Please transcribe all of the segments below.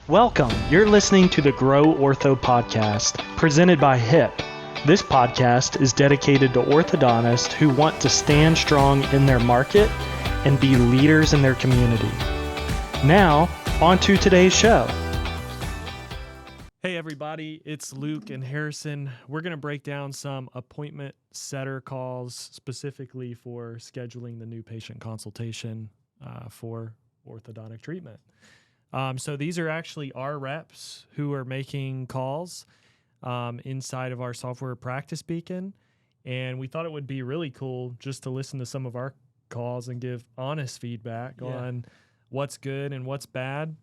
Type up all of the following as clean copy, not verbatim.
Welcome. You're listening to the GrowOrtho podcast, presented by HIP. This podcast is dedicated to orthodontists who want to stand strong in their market and be leaders in their community. Now, on to today's show. Hey everybody, it's Luke and Harrison. We're going to break down some appointment setter calls specifically for scheduling the new patient consultation for orthodontic treatment. So these are actually our reps who are making calls inside of our software Practice Beacon. And we thought it would be really cool just to listen to some of our calls and give honest feedback on what's good and what's bad.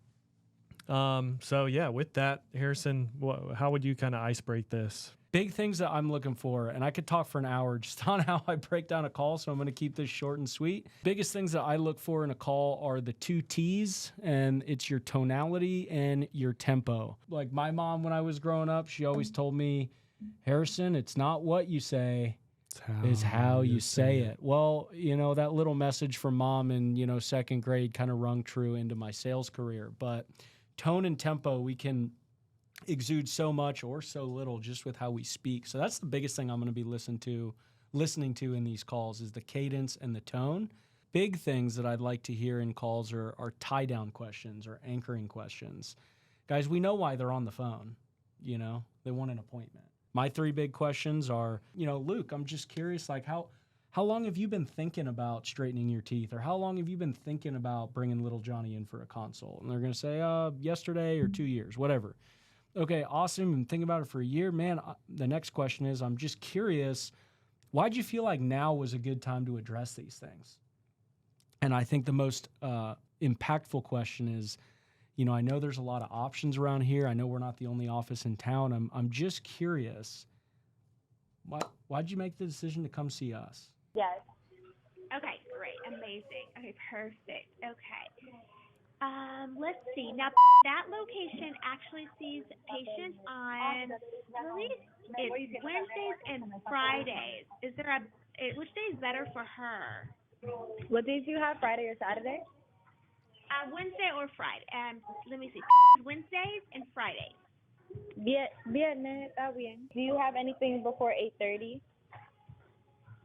With that, Harrison, how would you kind of ice break this? Big things that I'm looking for, and I could talk for an hour just on how I break down a call, so I'm going to keep this short and sweet. Biggest things that I look for in a call are the 2 T's, and it's your tonality and your tempo. Like my mom, when I was growing up, she always told me, Harrison, it's not what you say, it's how you say it. Well, you know, that little message from mom in, second grade kind of rung true into my sales career. But tone and tempo, we can exude so much or so little just with how we speak. So that's the biggest thing I'm going to be listening to in these calls is the cadence and the tone. Big things that I'd like to hear in calls are tie-down questions or anchoring questions. Guys, we know why they're on the phone. They want an appointment. My 3 big questions are, Luke, I'm just curious, like how long have you been thinking about straightening your teeth? Or how long have you been thinking about bringing little Johnny in for a consult? And they're going to say, yesterday or 2 years, whatever. Okay, awesome. Been thinking about it for a year. Man, the next question is, I'm just curious, why'd you feel like now was a good time to address these things? And I think the most impactful question is, I know there's a lot of options around here. I know we're not the only office in town. I'm just curious, why'd you make the decision to come see us? Yes. Okay, great. Amazing. Okay, perfect. Okay. Let's see. Now, that location actually sees patients on, it's Wednesdays and Fridays. Is there which day is better for her? What days do you have, Friday or Saturday? Wednesday or Friday. Let me see. Wednesdays and Fridays. Viernes, está bien. Do you have anything before 8:30?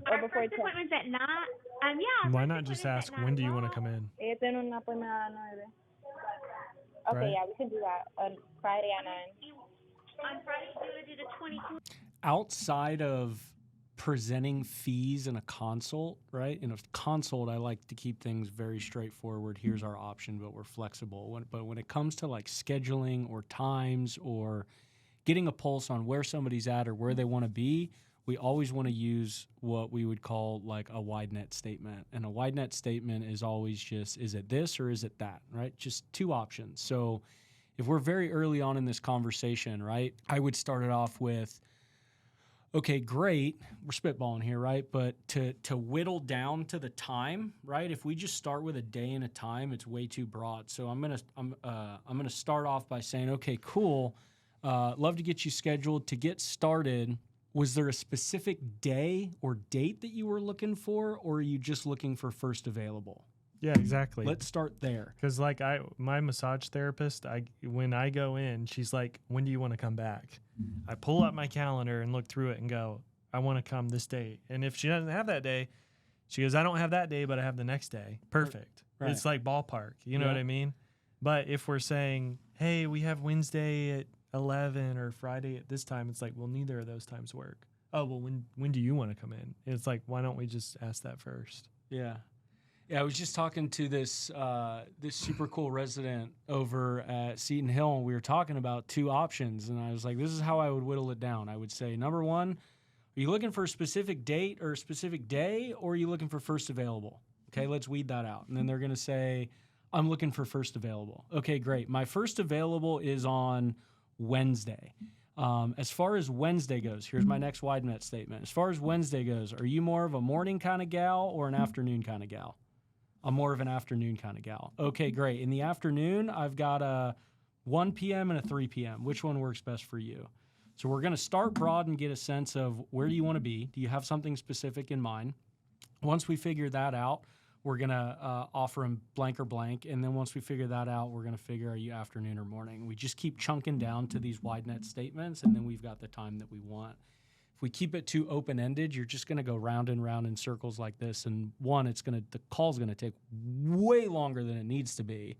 Our first appointment's at 9. Yeah. Why not just ask, when do you want to come in? Ella tiene una appointment a las 9. Okay, Right. Yeah, we can do that on Friday at 9. On Friday, you want to do the 22. Outside of presenting fees in a consult, right? In a consult, I like to keep things very straightforward. Here's our option, but we're flexible. But when it comes to like scheduling or times or getting a pulse on where somebody's at or where they want to be, we always want to use what we would call like a wide net statement. And a wide net statement is always just, is it this or is it that, right? Just 2 options. So if we're very early on in this conversation, right, I would start it off with, okay, great, we're spitballing here, right? But to whittle down to the time, right? If we just start with a day and a time, it's way too broad. So I'm gonna start off by saying, okay, cool, love to get you scheduled. To get started, was there a specific day or date that you were looking for, or are you just looking for first available? Yeah, exactly. Let's start there. Because my massage therapist, when I go in, she's like, when do you want to come back? I pull up my calendar and look through it and go, I want to come this day. And if she doesn't have that day, she goes, I don't have that day, but I have the next day. Perfect. Right. It's like ballpark. You know what I mean? But if we're saying, hey, we have Wednesday at 11 or Friday at this time, it's like, well, neither of those times work. Oh, well, when do you want to come in? It's like, why don't we just ask that first? Yeah. Yeah, I was just talking to this super cool resident over at Seton Hill, and we were talking about 2 options, and I was like, this is how I would whittle it down. I would say, number 1, are you looking for a specific date or a specific day, or are you looking for first available? Okay, let's weed that out. And then they're going to say, I'm looking for first available. Okay, great. My first available is on Wednesday. As far as Wednesday goes, here's my next wide net statement. As far as Wednesday goes, are you more of a morning kind of gal or an afternoon kind of gal? I'm more of an afternoon kind of gal. Okay, great. In the afternoon, I've got a 1 p.m. and a 3 p.m. Which one works best for you? So we're going to start broad and get a sense of where do you want to be? Do you have something specific in mind? Once we figure that out, we're going to offer them blank or blank. And then once we figure that out, we're going to figure, are you afternoon or morning? We just keep chunking down to these wide net statements, and then we've got the time that we want. If we keep it too open-ended, you're just going to go round and round in circles like this. And one, the call's going to take way longer than it needs to be.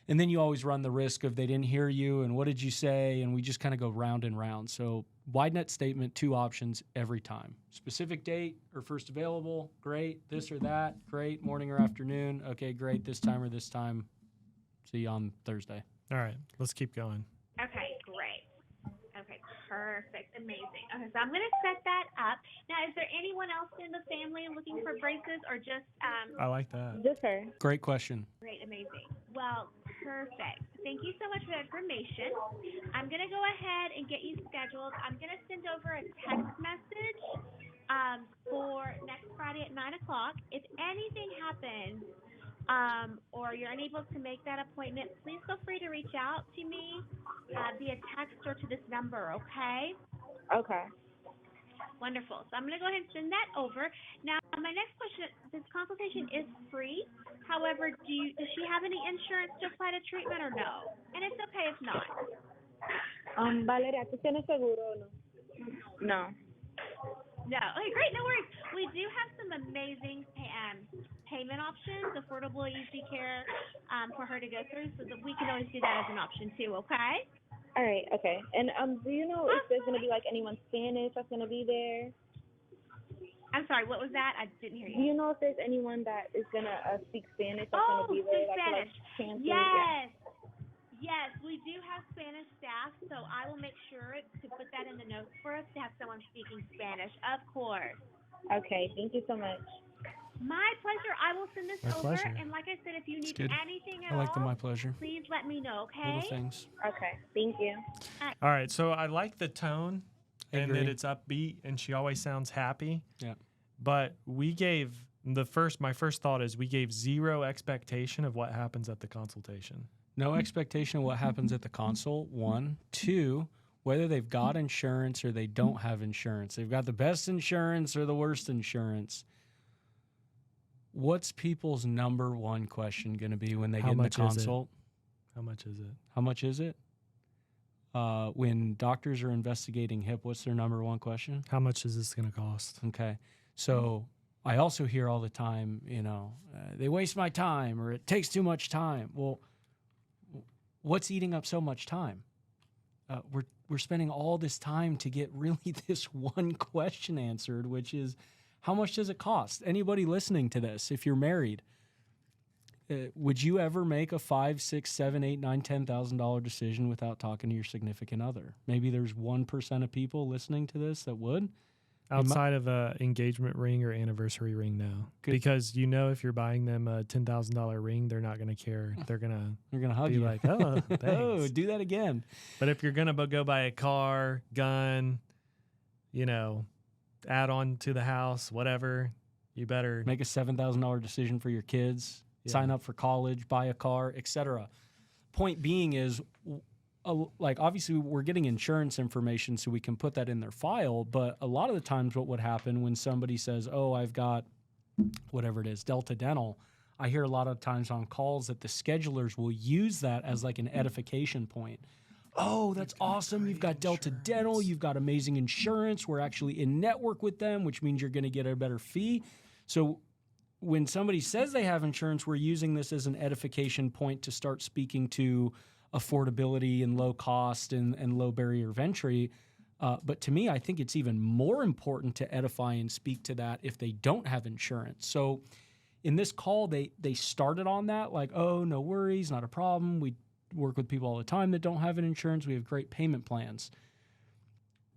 And then you always run the risk of they didn't hear you and what did you say? And we just kind of go round and round. So wide net statement, 2 options every time. Specific date or first available, great. This or that, great. Morning or afternoon, okay, great. This time or this time. See you on Thursday. All right, let's keep going. Okay, great. Okay, perfect. Amazing. Okay, so I'm going to set that up. Now, is there anyone else in the family looking for braces or just I like that. Just her. Great question. Great, amazing. Well, perfect. Thank you so much for the information. I'm going to go ahead and get you scheduled. I'm going to send over a text message for next Friday at 9 o'clock. If anything happens or you're unable to make that appointment, please feel free to reach out to me via text or to this number, okay? Okay. Wonderful. So I'm going to go ahead and send that over. Now, my next question, this consultation is free. However, does she have any insurance to apply to treatment or no? And it's okay if not. Valeria, ¿tú tienes seguro o no? No. No. Okay, great. No worries. We do have some amazing payment options, affordable, easy care for her to go through, so that we can always do that as an option too, okay? All right, okay. And do you know if there's going to be, like, anyone Spanish that's going to be there? I'm sorry, what was that? I didn't hear Do you. you know if there's anyone that is going to speak Spanish that's going to be there? Speak Spanish. Translate? Yes. Yes, we do have Spanish staff, so I will make sure to put that in the notes for us to have someone speaking Spanish, of course. Yeah. Okay, thank you so much. My pleasure. I will send this My over, pleasure. and like I said, if you need good. anything at I like the all, my pleasure. please let me know, okay? Little things. Okay, thank you. All right, so I like the tone I and agree. that it's upbeat and she always sounds happy. Yeah. But we gave my first thought is we gave zero expectation of what happens at the consultation. No expectation of what happens at the consult, 1. 2, whether they've got insurance or they don't have insurance. They've got the best insurance or the worst insurance. What's people's number one question going to be when they How get in the much is it? consult? How much is it? How much is it? When doctors are investigating hip, what's their number one question? How much is this going to cost? Okay. So I also hear all the time, they waste my time or it takes too much time. Well, what's eating up so much time? We're spending all this time to get really this one question answered, which is, how much does it cost? Anybody listening to this, if you're married, would you ever make a $5,000, $6,000, $7,000, $8,000, $9,000, $10,000 decision without talking to your significant other? Maybe there's 1% of people listening to this that would. Outside of a engagement ring or anniversary ring, no. Good. Because if you're buying them a $10,000 ring, they're not going to care. They're going They're gonna hug to be you. like, oh, thanks. Oh, do that again. But if you're going to go buy a car, gun, add on to the house, whatever, you better Make a $7,000 decision for your kids. Yeah. Sign up for college, buy a car, etc. Point being is, obviously we're getting insurance information so we can put that in their file, but a lot of the times what would happen when somebody says, oh, I've got whatever it is, Delta Dental, I hear a lot of times on calls that the schedulers will use that as like an edification point. Oh, that's awesome. You've got Delta Dental. You've got amazing insurance. We're actually in network with them, which means you're going to get a better fee. So when somebody says they have insurance, we're using this as an edification point to start speaking to affordability and low cost and low barrier of entry. But to me, I think it's even more important to edify and speak to that if they don't have insurance. So in this call, they started on that, like, oh, no worries, not a problem. We work with people all the time that don't have an insurance. We have great payment plans.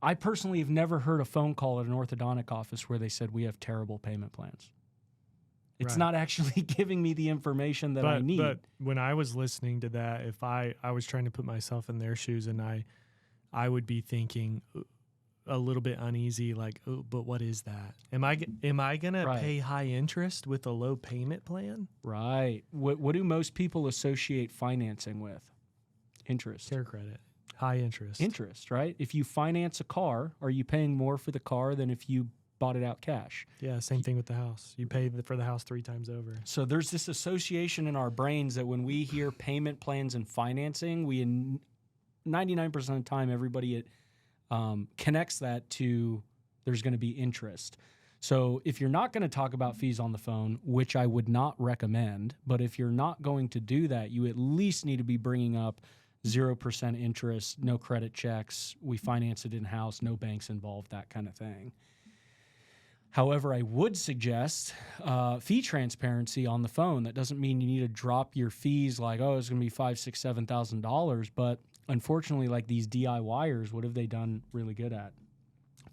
I personally have never heard a phone call at an orthodontic office where they said we have terrible payment plans. It's Right. not actually giving me the information that I need. But when I was listening to that, if I was trying to put myself in their shoes, and I would be thinking a little bit uneasy, like, oh, but what is that? Am I gonna Right. pay high interest with a low payment plan? Right. What do most people associate financing with? Interest. Care credit, high interest. Interest, right? If you finance a car, are you paying more for the car than if you bought it out cash. Yeah, same thing with the house. You pay for the house 3 times over. So there's this association in our brains that when we hear payment plans and financing, 99% of the time, everybody connects that to there's going to be interest. So if you're not going to talk about fees on the phone, which I would not recommend, but if you're not going to do that, you at least need to be bringing up 0% interest, no credit checks, we finance it in-house, no banks involved, that kind of thing. However, I would suggest fee transparency on the phone. That doesn't mean you need to drop your fees like, oh, it's going to be $5,000, $6,000, $7,000. But unfortunately, like these DIYers, what have they done really good at?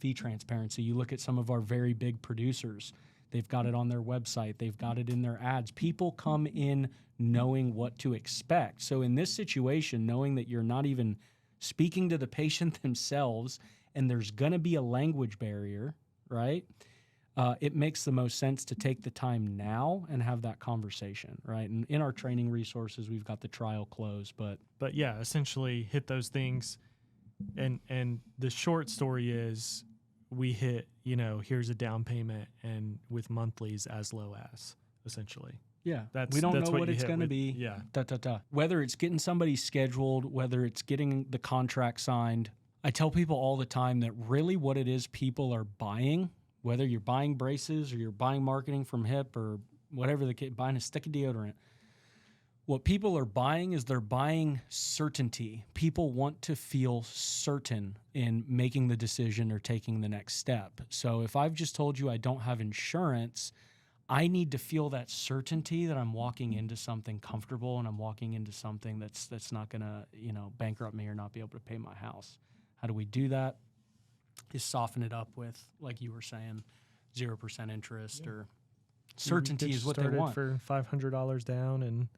Fee transparency. You look at some of our very big producers. They've got it on their website. They've got it in their ads. People come in knowing what to expect. So in this situation, knowing that you're not even speaking to the patient themselves and there's going to be a language barrier, right? It makes the most sense to take the time now and have that conversation, right? And in our training resources, we've got the trial close, but yeah, essentially hit those things. And the short story is we hit, here's a down payment and with monthlies as low as, essentially. Yeah, that's we don't that's know what what you it's hit going to with- be. Yeah. Whether it's getting somebody scheduled, whether it's getting the contract signed. I tell people all the time that really what it is people are buying, whether you're buying braces or you're buying marketing from HIP or whatever the case, buying a stick of deodorant, what people are buying is they're buying certainty. People want to feel certain in making the decision or taking the next step. So if I've just told you I don't have insurance, I need to feel that certainty that I'm walking into something comfortable and I'm walking into something that's not going to, bankrupt me or not be able to pay my house. How do we do that? Is soften it up with, like you were saying, 0% interest or certainty Get is what they started want. for $500 down and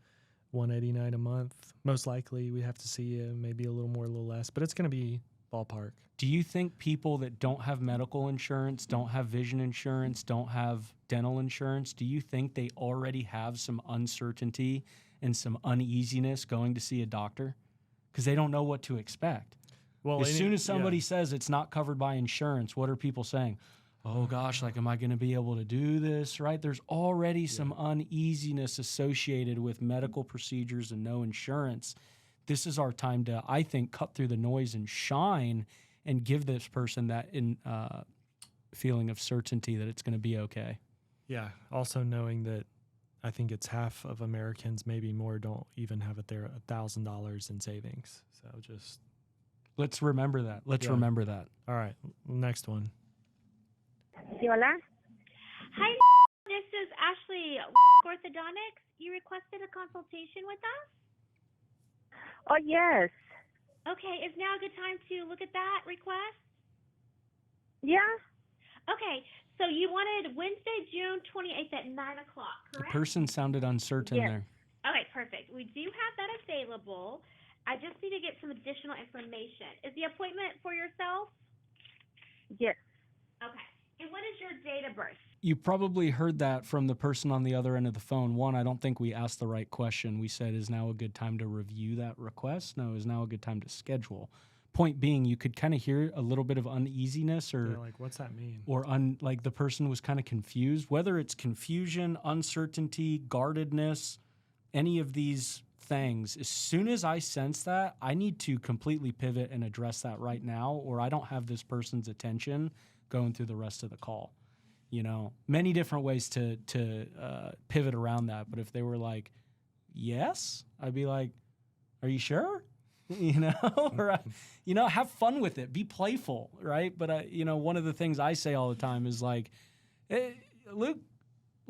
$189 a month. Most likely we have to see maybe a little more, a little less, but it's going to be ballpark. Do you think people that don't have medical insurance, don't have vision insurance, don't have dental insurance, do you think they already have some uncertainty and some uneasiness going to see a doctor? Because they don't know what to expect. Well, As soon as somebody says it's not covered by insurance, what are people saying? Oh gosh, like, am I going to be able to do this, right? There's already some uneasiness associated with medical procedures and no insurance. This is our time to, I think, cut through the noise and shine and give this person that feeling of certainty that it's going to be okay. Yeah. Also knowing that I think it's half of Americans, maybe more, don't even have their $1,000 in savings. So just let's remember that. Remember that. All right. Next one. Sí, hola. Hi, this is Ashley, Orthodontics. You requested a consultation with us? Oh, yes. Okay, is now a good time to look at that request? Yeah. Okay, so you wanted Wednesday, June 28th at 9 o'clock, The correct? person sounded uncertain Yes. there. Okay, perfect. We do have that available. I just need to get some additional information. Is the appointment for yourself? Yes. Okay. And what is your date of birth? You probably heard that from the person on the other end of the phone. One, I don't think we asked the right question. We said, is now a good time to review that request? No, is now a good time to schedule? Point being, you could kind of hear a little bit of uneasiness or Like, what's that mean? like the person was kind of confused. Whether it's confusion, uncertainty, guardedness, any of these things, as soon as I sense that, I need to completely pivot and address that right now, or I don't have this person's attention going through the rest of the call. Many different ways to pivot around that. But if they were like, yes, I'd be like, are you sure? Or, have fun with it. Be playful, right? But, one of the things I say all the time is like, hey, Luke,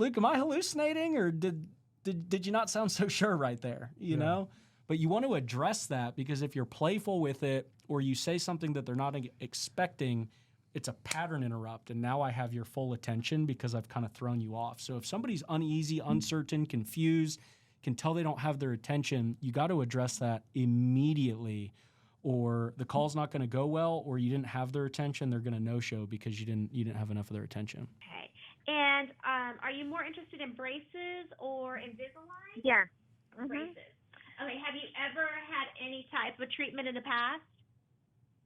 am I hallucinating, or did you not sound so sure right there, you know? But you want to address that, because if you're playful with it or you say something that they're not expecting, it's a pattern interrupt, and now I have your full attention because I've kind of thrown you off. So if somebody's uneasy, uncertain, confused, can tell they don't have their attention, you got to address that immediately, or the call's not going to go well, or you didn't have their attention, they're going to no-show because you didn't have enough of their attention. Okay. And are you more interested in braces or Invisalign? Yeah. Braces. Okay. Have you ever had any type of treatment in the past?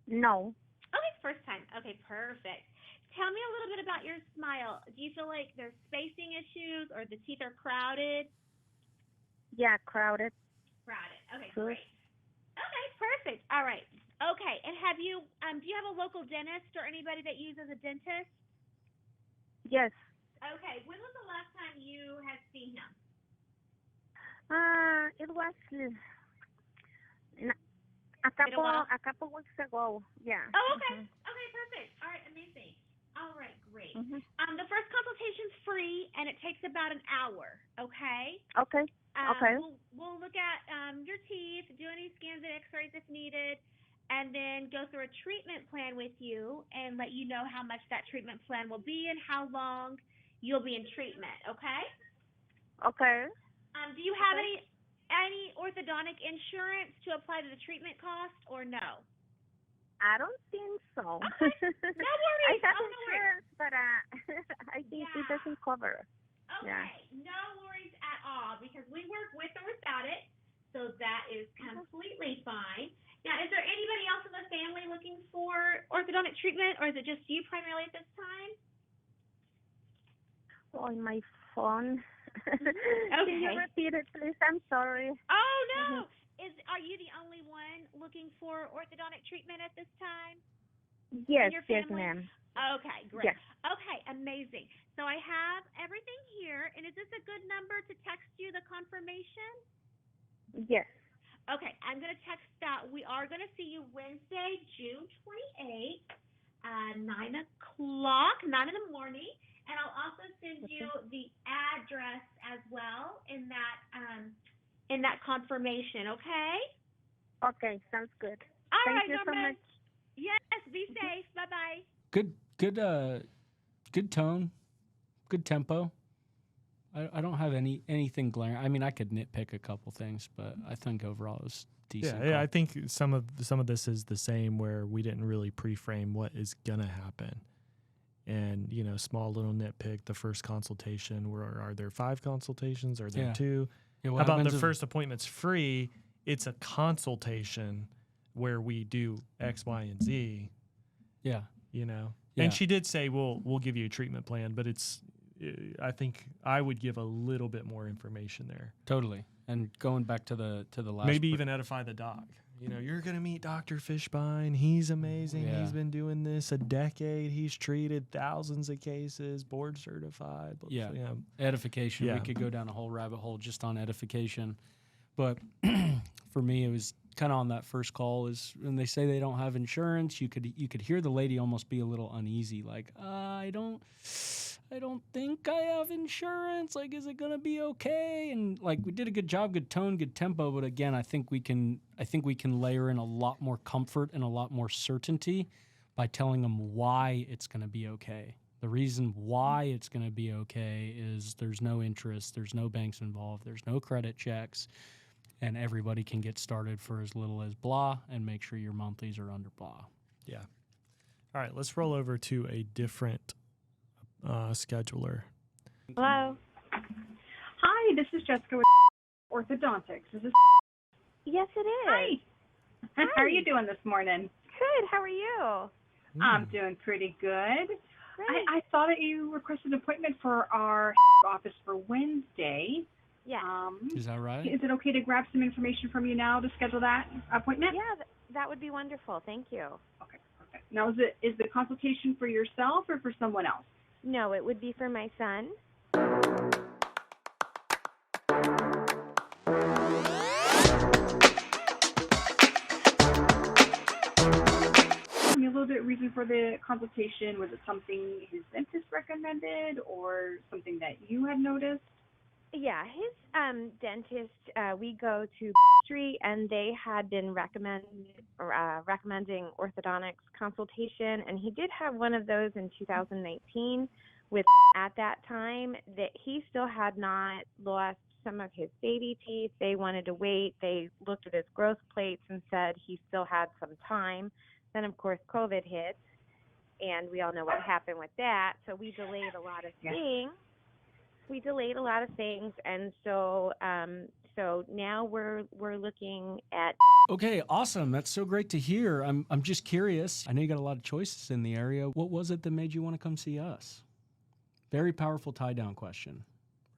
No. Okay, first time. Okay, perfect. Tell me a little bit about your smile. Do you feel like there's spacing issues or the teeth are crowded? Yeah, crowded. Crowded. Okay, Good. great. Okay, perfect. All right. Okay, and do you have a local dentist or anybody that uses a dentist? Yes. Okay, when was the last time you had seen him? It was Been a while? a couple weeks ago. Yeah. Oh, okay. Okay, perfect. All right, amazing. All right, great. The first consultation's free, and it takes about an hour. Okay. Okay. Okay. We'll look at your teeth, do any scans and X-rays if needed, and then go through a treatment plan with you and let you know how much that treatment plan will be and how long you'll be in treatment. Okay. Okay. Do you have any orthodontic insurance to apply to the treatment cost or no? I don't think so. Okay. No worries. I have no worries. insurance, but I think it doesn't cover. Okay. Yeah. No worries at all because we work with or without it, so that is completely fine. Now, is there anybody else in the family looking for orthodontic treatment, or is it just you primarily at this time? On my phone. Okay. Can you repeat it, please? I'm sorry. Oh no! Are you the only one looking for orthodontic treatment at this time? Yes, your yes, family? ma'am. Okay, great. Yes. Okay, amazing. So I have everything here, and is this a good number to text you the confirmation? Yes. Okay, I'm going to text that. We are going to see you Wednesday, June 28th, 9 o'clock, 9 in the morning. And I'll also send you the address as well in that confirmation, okay? Okay, sounds good. All Thank right, you so Norman. much. Yes, be safe. Bye-bye. Good tone, good tempo. I don't have anything glaring. I mean, I could nitpick a couple things, but I think overall it was decent. Yeah, I think some of this is the same where we didn't really pre-frame what is gonna happen. And, small little nitpick, the first consultation, are there 5 consultations? Are there 2? Yeah, How about the first appointment's free? It's a consultation where we do X, Y, and Z. Yeah. Yeah. And she did say, we'll give you a treatment plan, but I think I would give a little bit more information there. Totally. And going back to the last... Maybe even edify the doc. You're going to meet Dr. Fishbein. He's amazing. Yeah. He's been doing this a decade. He's treated thousands of cases, board certified. Yeah. Edification. Yeah. We could go down a whole rabbit hole just on edification. But for me, it was kind of on that first call is when they say they don't have insurance, you could hear the lady almost be a little uneasy. Like, I don't think I have insurance. Like, is it going to be okay? And like, we did a good job, good tone, good tempo. But again, I think we can layer in a lot more comfort and a lot more certainty by telling them why it's going to be okay. The reason why it's going to be okay is there's no interest, there's no banks involved, there's no credit checks, and everybody can get started for as little as blah and make sure your monthlies are under blah. Yeah. All right, let's roll over to a different scheduler. Hello. Hi, this is Jessica with Orthodontics. Is this? Yes, it is. Hi. Hi. How are you doing this morning? Good. How are you? I'm doing pretty good. Great. I saw that you requested an appointment for our office for Wednesday. Yeah. Is that right? Is it okay to grab some information from you now to schedule that appointment? Yeah, that would be wonderful. Thank you. Okay, perfect. Now, is the consultation for yourself or for someone else? No, it would be for my son. Tell me a little bit reason for the consultation. Was it something his dentist recommended or something that you had noticed? Yeah, his dentist, we go to Street, and they had been recommending orthodontics consultation, and he did have one of those in 2019 with at that time that he still had not lost some of his baby teeth. They wanted to wait. They looked at his growth plates and said he still had some time. Then, of course, COVID hit, and we all know what happened with that, so we delayed a lot of things. And so So now we're looking at. Okay, awesome. That's so great to hear. I'm just curious. I know you got a lot of choices in the area. What was it that made you want to come see us? Very powerful tie down question,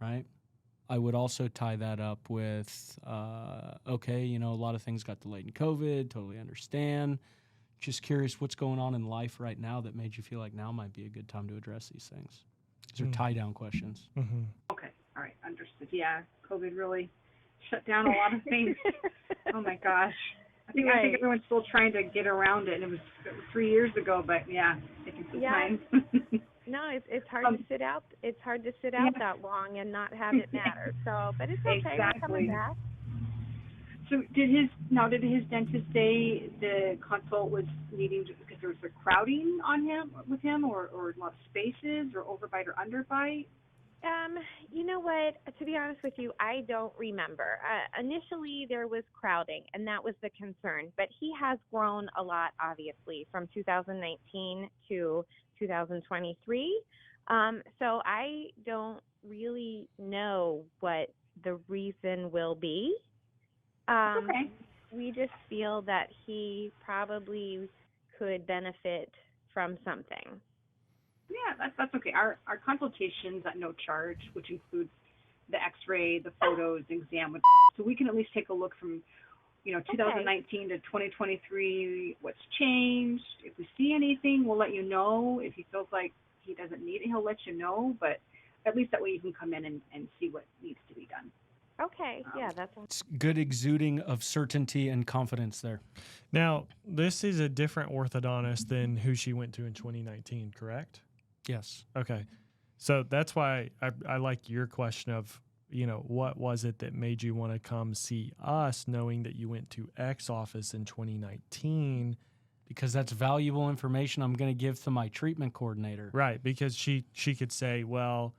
right? I would also tie that up with, okay, you know, a lot of things got delayed in COVID. Totally understand. Just curious what's going on in life right now that made you feel like now might be a good time to address these things. These are tie down questions. Mm-hmm. Okay, all right, understood. Yeah, COVID really shut down a lot of things. Oh my gosh. I think everyone's still trying to get around it, and it was 3 years ago, but yeah, taking some time. No, it's hard to sit out. It's hard to sit out that long and not have it matter. So, but it's okay. Exactly. We're coming back. So did his dentist say the consult was needing to, because there was a crowding on with him, or a lot of spaces, or overbite or underbite? You know what? To be honest with you, I don't remember. Initially, there was crowding, and that was the concern. But he has grown a lot, obviously, from 2019 to 2023. So I don't really know what the reason will be. Okay. We just feel that he probably could benefit from something. Yeah, that's okay. Our consultation's at no charge, which includes the X-ray, the photos, exam. So we can at least take a look from, 2019 to 2023, what's changed. If we see anything, we'll let you know. If he feels like he doesn't need it, he'll let you know. But at least that way you can come in and see what needs to be done. Okay, yeah, that's It's good exuding of certainty and confidence there. Now, this is a different orthodontist than who she went to in 2019, correct? Yes. Okay. So that's why I like your question of, what was it that made you want to come see us knowing that you went to X office in 2019? Because that's valuable information I'm going to give to my treatment coordinator. Right, because she could say, well,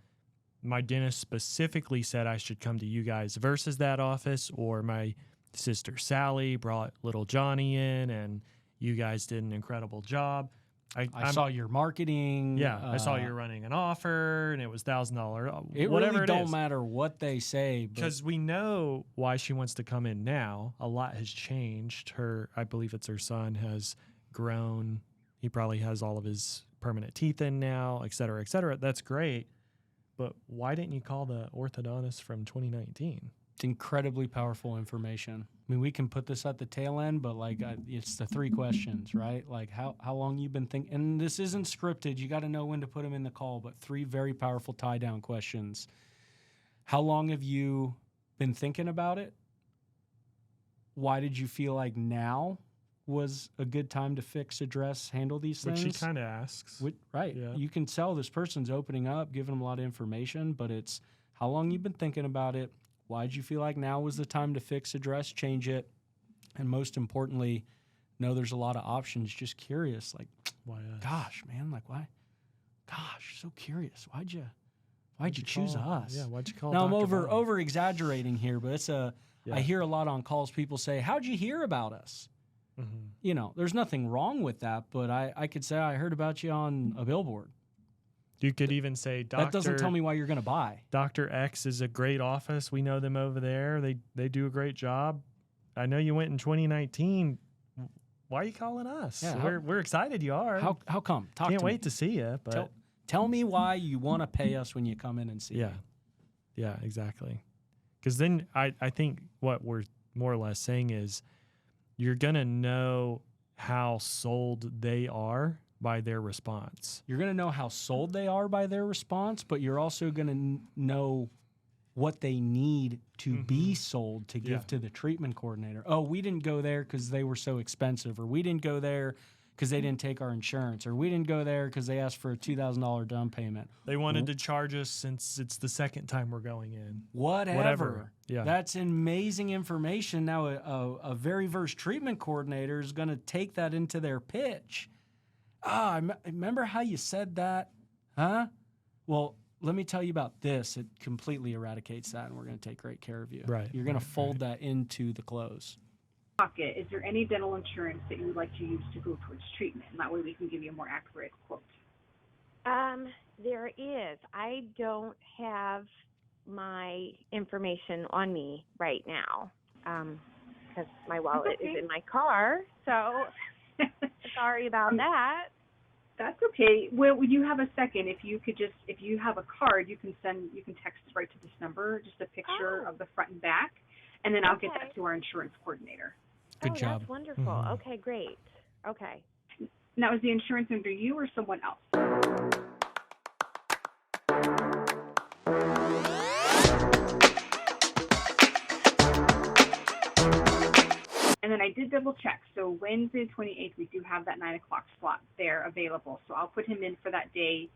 my dentist specifically said I should come to you guys versus that office, or my sister Sally brought little Johnny in and you guys did an incredible job. I saw your marketing. Yeah, I saw you're running an offer and it was $1,000. It whatever really don't is. matter what they say. Because we know why she wants to come in now. A lot has changed. I believe it's her son, has grown. He probably has all of his permanent teeth in now, et cetera, et cetera. That's great. But why didn't you call the orthodontist from 2019? It's incredibly powerful information. I mean, we can put this at the tail end, but it's the three questions, right? Like how long you've been thinking, and this isn't scripted. You got to know when to put them in the call, but three very powerful tie down questions. How long have you been thinking about it? Why did you feel like now was a good time to fix, address, handle these things? Which she kind of asks. Right. Yeah. You can tell this person's opening up, giving them a lot of information, but it's how long you've been thinking about it. Why did you feel like now was the time to fix, address, change it? And most importantly, know there's a lot of options. Just curious, like, Why us? gosh, man, like why? Gosh, so curious. Why'd you choose us? Yeah, why'd you call Now Dr. I'm Bob? over exaggerating here, but it's Yeah. I hear a lot on calls. People say, "How'd you hear about us?" Mm-hmm. There's nothing wrong with that, but I could say I heard about you on a billboard. You could even say, Doctor. That doesn't tell me why you're going to buy. Dr. X is a great office. We know them over there. They do a great job. I know you went in 2019. Why are you calling us? Yeah, We're excited you are. How come? Can't wait to see you. But tell me why you want to pay us when you come in and see me. Yeah, exactly. Because then I think what we're more or less saying is you're going to know how sold they are by their response. You're going to know how sold they are by their response, but you're also going to know what they need to be sold to give to the treatment coordinator. Oh, we didn't go there because they were so expensive, or we didn't go there because they didn't take our insurance, or we didn't go there because they asked for a $2,000 down payment. They wanted to charge us since it's the second time we're going in. Whatever. Yeah. That's amazing information. Now, a very versed treatment coordinator is going to take that into their pitch. Remember how you said that? Huh? Well, let me tell you about this. It completely eradicates that, and we're going to take great care of you. Right. You're going to fold that into the close. Pocket, is there any dental insurance that you would like to use to go towards treatment? And that way we can give you a more accurate quote. There is. I don't have my information on me right now because my wallet is in my car. So sorry about that. That's okay. Well, when you have a second, if you have a card, you can text right to this number, just a picture of the front and back, and then I'll get that to our insurance coordinator. Good job. That's wonderful. Mhm. Okay, great. Okay. Now, is the insurance under you or someone else? And then I did double check. So Wednesday, 28th, we do have that 9 o'clock slot there available. So I'll put him in for that day.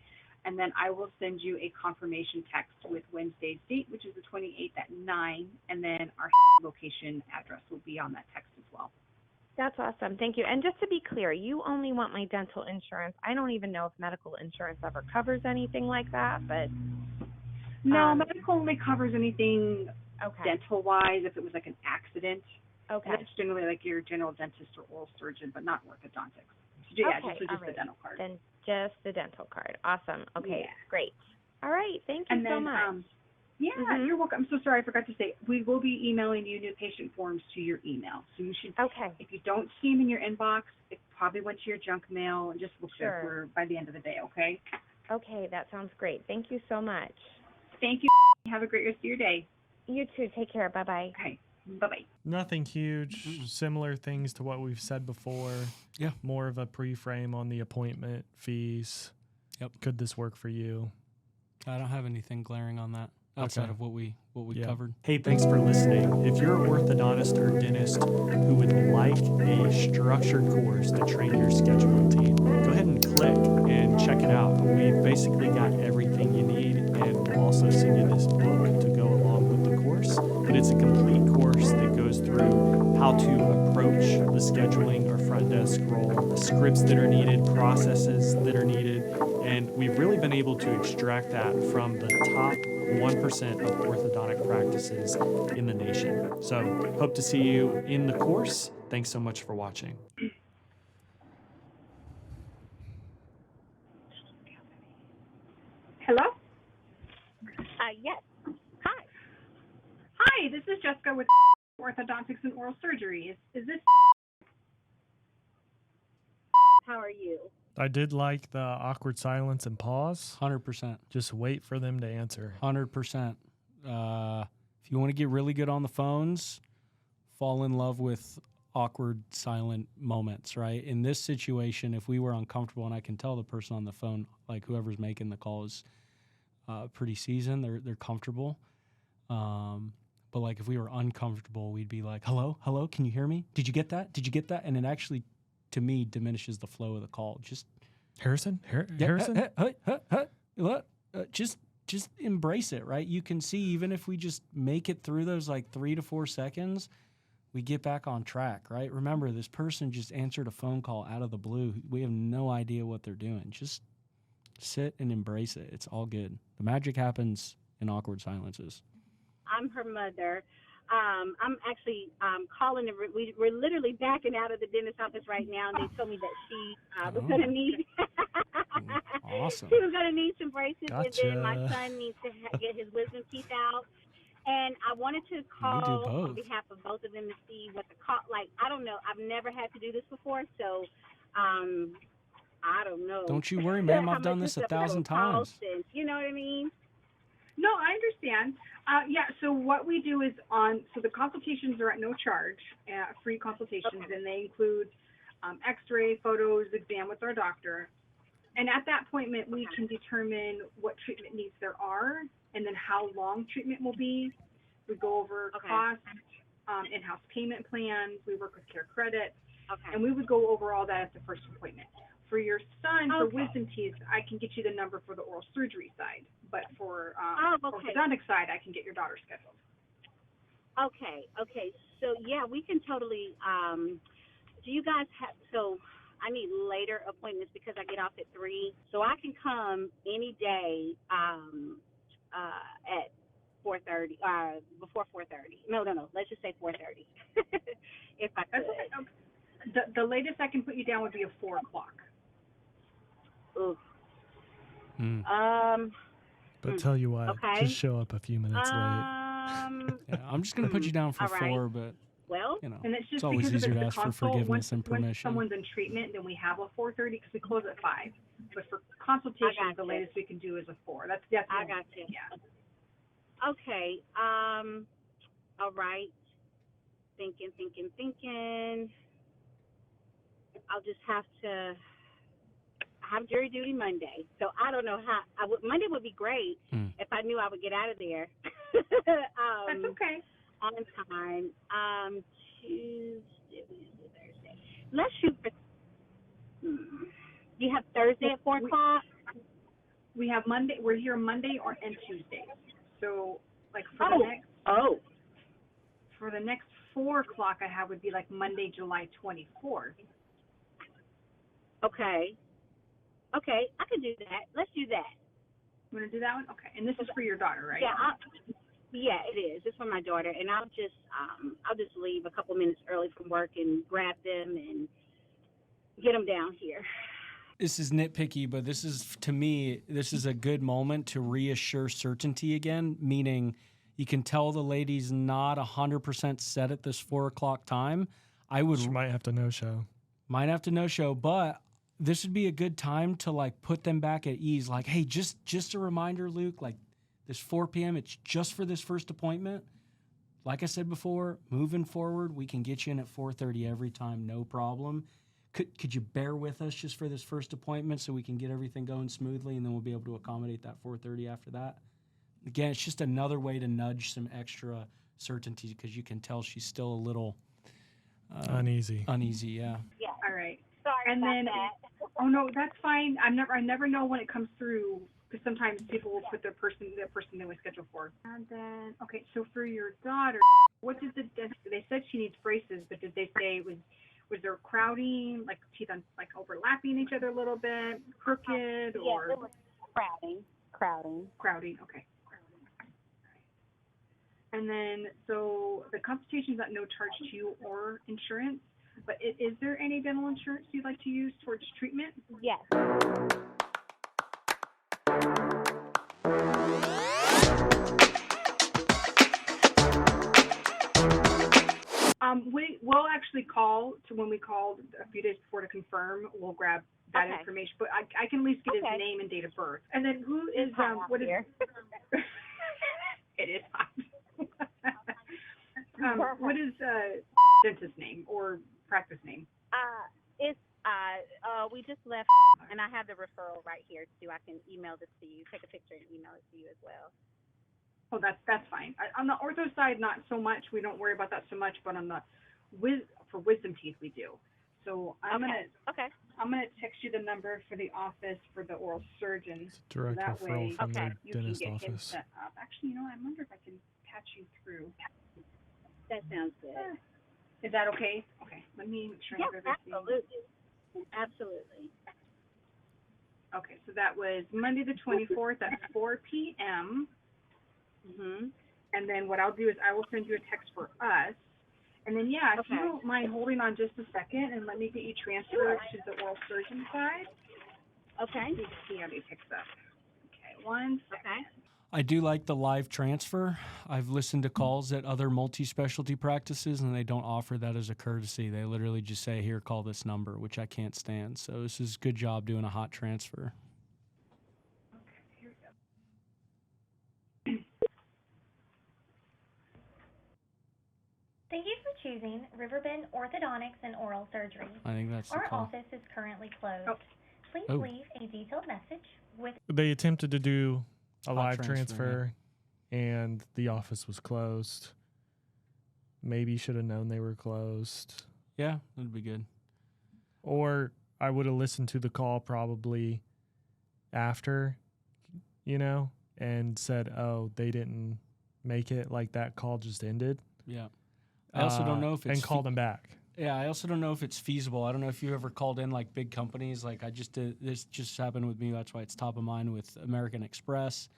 And then I will send you a confirmation text with Wednesday's date, which is the 28th at 9. And then our location address will be on that text as well. That's awesome. Thank you. And just to be clear, you only want my dental insurance. I don't even know if medical insurance ever covers anything like that, but No, medical only covers anything okay. dental-wise if it was like an accident. Okay. And that's generally like your general dentist or oral surgeon, but not orthodontics. So, yeah, Okay, just all the right. dental card. Then just the dental card. Awesome. Okay, Yeah. great. All right. Thank you And so then, much. you're welcome. I'm so sorry, I forgot to say, we will be emailing you new patient forms to your email. So you should, Okay. if you don't see them in your inbox, it probably went to your junk mail, and just look there Sure. by the end of the day, okay? Okay, that sounds great. Thank you so much. Thank you. Have a great rest of your day. You too. Take care. Bye-bye. Okay. Bye-bye. Nothing huge. Similar things to what we've said before. Yeah. More of a pre-frame on the appointment fees. Yep. Could this work for you? I don't have anything glaring on that outside Okay. of what we Yeah. covered. Hey, thanks for listening. If you're an orthodontist or dentist who would like a structured course to train your scheduling team, go ahead and click and check it out. We've basically got everything you need, and we'll also send you this book to go along with the course. But it's a complete course that goes through how to approach the scheduling or front desk role, the scripts that are needed, processes that are needed, and we've really been able to extract that from the top 1% of orthodontic practices in the nation. So hope to see you in the course. Thanks so much for watching. Hello? Yes. Hi. Hi, this is Jessica with Orthodontics and Oral Surgery. Is this? How are you? I did like the awkward silence and pause. 100%. Just wait for them to answer. 100%. If you want to get really good on the phones, fall in love with awkward, silent moments, right? In this situation, if we were uncomfortable, and I can tell the person on the phone, like whoever's making the call is pretty seasoned, they're comfortable. But like if we were uncomfortable, we'd be like, hello, can you hear me? Did you get that? And it actually, to me, diminishes the flow of the call. Just Harrison? Harrison? Just embrace it, right? You can see even if we just make it through those like 3 to 4 seconds, we get back on track, right? Remember, this person just answered a phone call out of the blue. We have no idea what they're doing. Just sit and embrace it. It's all good. The magic happens in awkward silences. I'm her mother. I'm actually calling. We're literally backing out of the dentist's office right now, and they told me that she was going to need. Awesome. She was going to need some braces, Gotcha. and then my son needs to get his wisdom teeth out. And I wanted to call on behalf of both of them to see what the call. Like, I don't know. I've never had to do this before, so I don't know. Don't you worry, ma'am. How I've done much this this 1,000 times. costs, you know what I mean? No, I understand. So what we do is so the consultations are at no charge, free consultations, and they include x-ray, photos, exam with our doctor. And at that appointment, we can determine what treatment needs there are and then how long treatment will be. We go over cost, in-house payment plans. We work with Care Credit. And we would go over all that at the first appointment. For your son, for wisdom teeth, I can get you the number for the oral surgery side. But for orthodontic side, I can get your daughter scheduled. Okay. So, yeah, we can totally do you guys have – so I need later appointments because I get off at 3. So I can come any day at 4:30, before 4:30. No. Let's just say 4:30 if I could. Okay. The latest I can put you down would be a 4 o'clock. Ooh. But tell you what, Okay. just show up a few minutes late. Yeah, I'm just going to put you down for All right. 4, but, Well, you know, And it's just always because easier if to it's ask the for consult, forgiveness and once permission. someone's in treatment, then we have a 4:30 because we close at 5. But for consultation, the gotcha. latest we can do is a 4. That's I got you. Yeah. Okay. All right. Thinking. I'll just have to have jury duty Monday. So I don't know how. Monday would be great if I knew I would get out of there. That's okay. On time. Tuesday, Wednesday, Thursday. Let's shoot for. You have Thursday at 4 o'clock? We have Monday. We're here Monday and Tuesday. So like for the next 4 o'clock I have would be like Monday, July 24th. Okay, I can do that. Let's do that. You want to do that one? Okay. And this is for your daughter, right? Yeah, it is. It's for my daughter, and I'll just leave a couple minutes early from work and grab them and get them down here. This is nitpicky, but this is, to me, this is a good moment to reassure certainty again, meaning you can tell the lady's not 100% set at this 4 o'clock time. She might have to no-show. Might have to no-show, but this would be a good time to like put them back at ease. Like, hey, just a reminder, Luke, like this 4 p.m., it's just for this first appointment. Like I said before, moving forward, we can get you in at 4:30 every time, no problem. Could you bear with us just for this first appointment so we can get everything going smoothly, and then we'll be able to accommodate that 4:30 after that? Again, it's just another way to nudge some extra certainty because you can tell she's still a little uneasy. Uneasy, yeah. Yeah. All right. Sorry And about then, that. oh no, that's fine. I never know when it comes through because sometimes people will put the person they were scheduled for. And then, okay, so for your daughter, what did they said she needs braces, but did they say was there crowding, like teeth on like overlapping each other a little bit, crooked, or? Yeah, it was crowding. Crowding, okay. And then, so the consultation's at no charge to you or insurance, but is there any dental insurance you'd like to use towards treatment? Yes. We'll actually call when we called a few days before to confirm. We'll grab that information, but I can at least get his name and date of birth. And then who is what is? It is hot. What is dentist name or practice name? We just left, and I have the referral right here too. I can email this to you, take a picture and email it to you as well. Oh, that's fine. On the ortho side, not so much. We don't worry about that so much, but on the for wisdom teeth, we do. So I'm gonna text you the number for the office for the oral surgeon. It's a direct that referral way, from the you can dentist get him office. set up. Actually, I wonder if I can patch you through. That sounds good. Is that okay? Okay, let me make sure I have everything. Absolutely. Okay, so that was Monday the 24th at 4 p.m. And then what I'll do is I will send you a text for us. And then, if you don't mind holding on just a second and let me get you transferred to the oral surgeon side. Okay. Let's see how he picks up. Okay, 1 second. Okay. I do like the live transfer. I've listened to calls at other multi-specialty practices, and they don't offer that as a courtesy. They literally just say, here, call this number, which I can't stand. So this is a good job doing a hot transfer. Okay, here we go. Thank you for choosing Riverbend Orthodontics and Oral Surgery. I think that's the Our call. office is currently closed. Oh. Please leave a detailed message with... They attempted to do a Hot live transfer, transfer, and the office was closed. Maybe you should have known they were closed. Yeah, that'd be good. Or I would have listened to the call probably after, and said, oh, they didn't make it. Like that call just ended. Yeah. I also don't know if it's... And call them back. Yeah, I also don't know if it's feasible. I don't know if you ever called in like big companies. Like I just did, this just happened with me. That's why it's top of mind with American Express.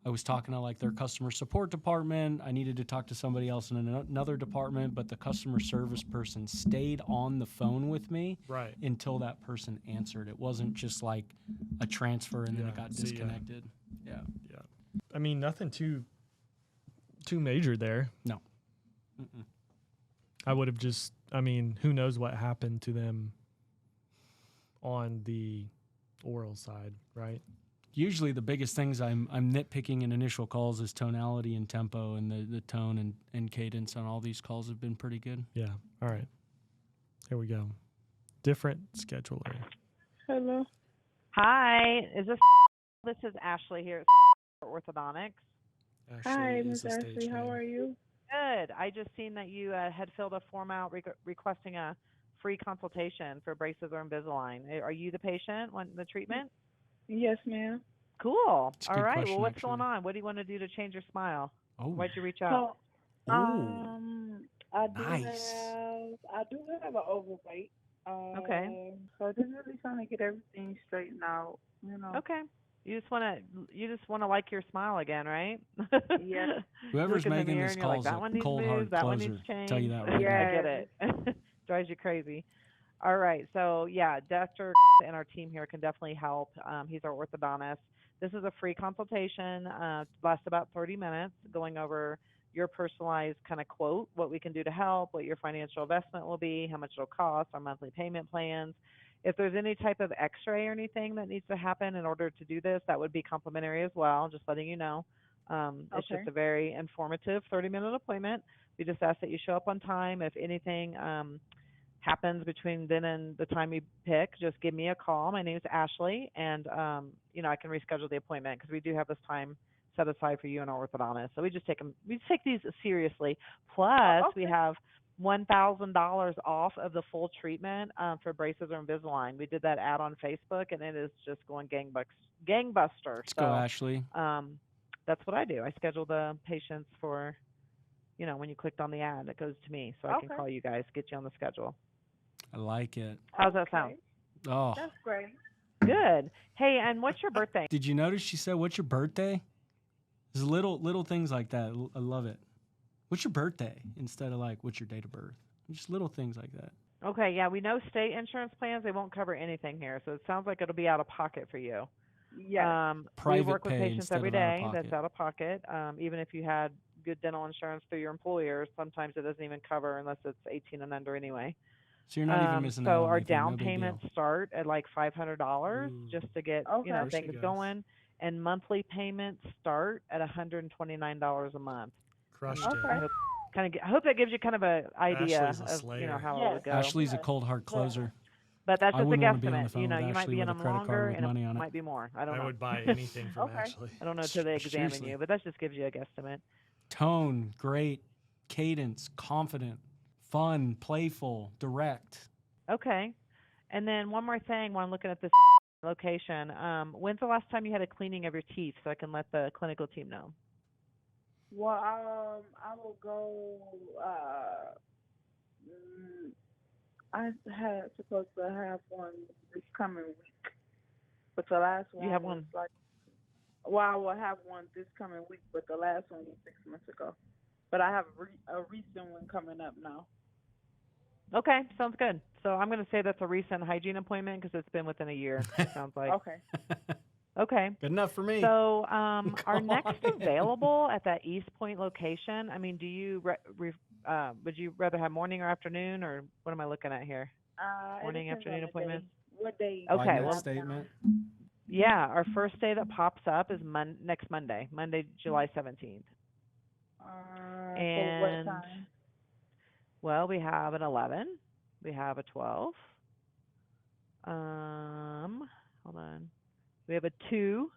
I was talking to like their customer support department. I needed to talk to somebody else in another department, but the customer service person stayed on the phone with me until that person answered. It wasn't just like a transfer and then it got disconnected. Yeah. I mean, nothing too major there. No. Mm-mm. I would have just, I mean, who knows what happened to them on the oral side, right? Usually the biggest things I'm nitpicking in initial calls is tonality and tempo, and the tone and cadence on all these calls have been pretty good. Yeah. All right. Here we go. Different scheduler. Hello. Hi, this is Ashley here at Orthodontics. Hi, Ms. Ashley. How are you? Good. I just seen that you had filled a form out requesting a free consultation for braces or Invisalign. Are you the patient wanting the treatment? Yes, ma'am. Cool. It's a All good right. question, Well, what's actually. going on? What do you want to do to change your smile? Oh, Why'd you reach out? So, I do Nice. have an overweight. Okay. So just really trying to get everything straightened out, you know. Okay. You just want to like your smile again, right? Yeah. Whoever's Look in the making mirror this and you're like, call's that a one needs cold moves, hard that one closer. needs change. Tell you that right Yeah. I get it. Drives you crazy. All right. So, yeah, Dr. and our team here can definitely help. He's our orthodontist. This is a free consultation. Lasts about 30 minutes, going over your personalized kind of quote, what we can do to help, what your financial investment will be, how much it'll cost, our monthly payment plans. If there's any type of x-ray or anything that needs to happen in order to do this, that would be complimentary as well, just letting you know. It's just Okay. a very informative 30-minute appointment. We just ask that you show up on time. If anything happens between then and the time you pick, just give me a call. My name is Ashley, and I can reschedule the appointment because we do have this time set aside for you and our orthodontist. So we just take these seriously. Plus, we have $1,000 off of the full treatment for braces or Invisalign. We did that ad on Facebook, and it is just going gangbusters. Let's go, Ashley. That's what I do. I schedule the patients for, when you clicked on the ad, it goes to me, so I can call you guys, get you on the schedule. I like it. How's that sound? Oh, That's great. Good. Hey, and what's your birthday? did you notice she said, "What's your birthday?" There's little things like that. I love it. What's your birthday instead of like, what's your date of birth? Just little things like that. Okay, yeah, we know state insurance plans, they won't cover anything here, so it sounds like it'll be out of pocket for you. Yeah. We Private work with pay patients instead every of out of day pocket. that's out of pocket. Even if you had good dental insurance through your employer, sometimes it doesn't even cover unless it's 18 and under anyway. So you're not even missing out So on our anything. down No big payments deal. start at like $500 Ooh. just to get Okay. There she things goes. going, and monthly payments start at $129 a month. Crushed Okay. it. I hope that gives you kind of an idea Ashley's a of slayer. how it Yes. would go. Ashley's a cold hard closer. But that's I just a wouldn't wanna be on the guesstimate. phone with You might Ashley be in with a them credit card longer, with and money it on it. might be more. I don't I know. would buy anything from Okay. Ashley. I don't know until they examine Seriously. you, but that just gives you a guesstimate. Tone, great. Cadence, confident, fun, playful, direct. Okay. And then one more thing while I'm looking at this location. When's the last time you had a cleaning of your teeth so I can let the clinical team know? Well, I will go. I had supposed to have one this coming week, but the last one You have was one? like. Well, I will have one this coming week, but the last one was 6 months ago. But I have a recent one coming up now. Okay, sounds good. So I'm going to say that's a recent hygiene appointment because it's been within a year, it sounds like. Okay. Okay. Good enough for me. So our Come next on. available at that East Point location, I mean, do you would you rather have morning or afternoon, or what am I looking at here? It Morning, depends on afternoon the appointments? day. What day? Okay, Lightning well- statement. Yeah, our first day that pops up is next Monday, July 17th. For And what time? well, we have an 11, we have a 12. Hold on. We have a 2,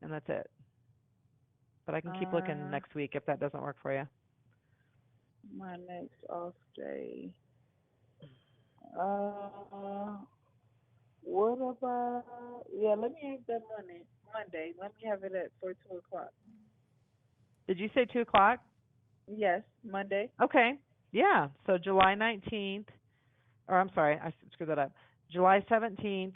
and that's it. But I can keep looking next week if that doesn't work for you. My next off day. What about? Yeah, let me have that Monday. Let me have it for 2:00. Did you say 2 o'clock? Yes, Monday. Okay. Yeah. So July 19th, or I'm sorry, I screwed that up. July 17th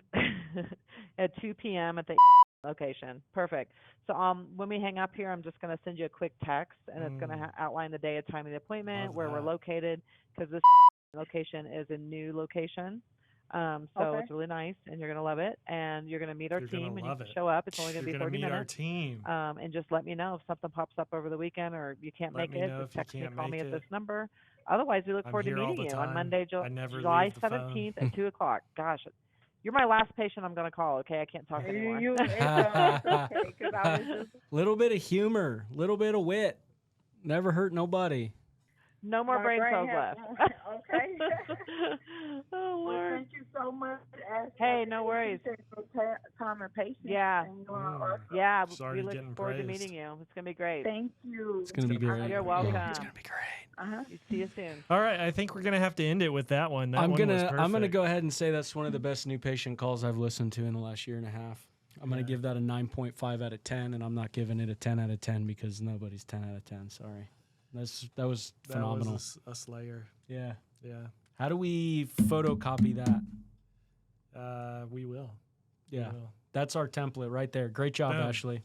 at 2 p.m. at the location. Perfect. So when we hang up here, I'm just going to send you a quick text, and it's going to outline the day and time of the appointment, Love where we're that. located, because this location is a new location. So it's really nice, and you're going to love it. And you're going to meet our You're team, gonna and you love can it. show up. It's only going to You're be gonna 30 meet our minutes. team. And just let me know if something pops up over the weekend or you can't Let make me it. know Just if you text me, can't call me make at this it. number. Otherwise, we look I'm forward to here all meeting the you on time. Monday, I never July leave the phone. 17th at 2 o'clock. Gosh, you're my last patient I'm going to call, okay? I can't talk anymore. It's okay, 'cause I was just Little bit of humor, little bit of wit. Never hurt nobody. No more my brain cells has- left. Okay. Oh, Well, Lord. thank you so much, Ashley. Hey, no worries. Time and patience. Yeah. And you are Yeah, Started we getting look forward to praised. meeting you. It's going to be great. Thank you. It's gonna be great. You're welcome. It's gonna be great. See you soon. All right, I think we're gonna have to end it with that one. That I'm one was gonna perfect. go ahead and say that's one of the best new patient calls I've listened to in the last year and a half. I'm gonna give that a 9.5 out of 10, and I'm not giving it a 10 out of 10 because nobody's 10 out of 10. Sorry, that was phenomenal. That was a slayer. Yeah. Yeah. How do we photocopy that? We will. Yeah, We will. that's our template right there. Great job, Boom. Ashley.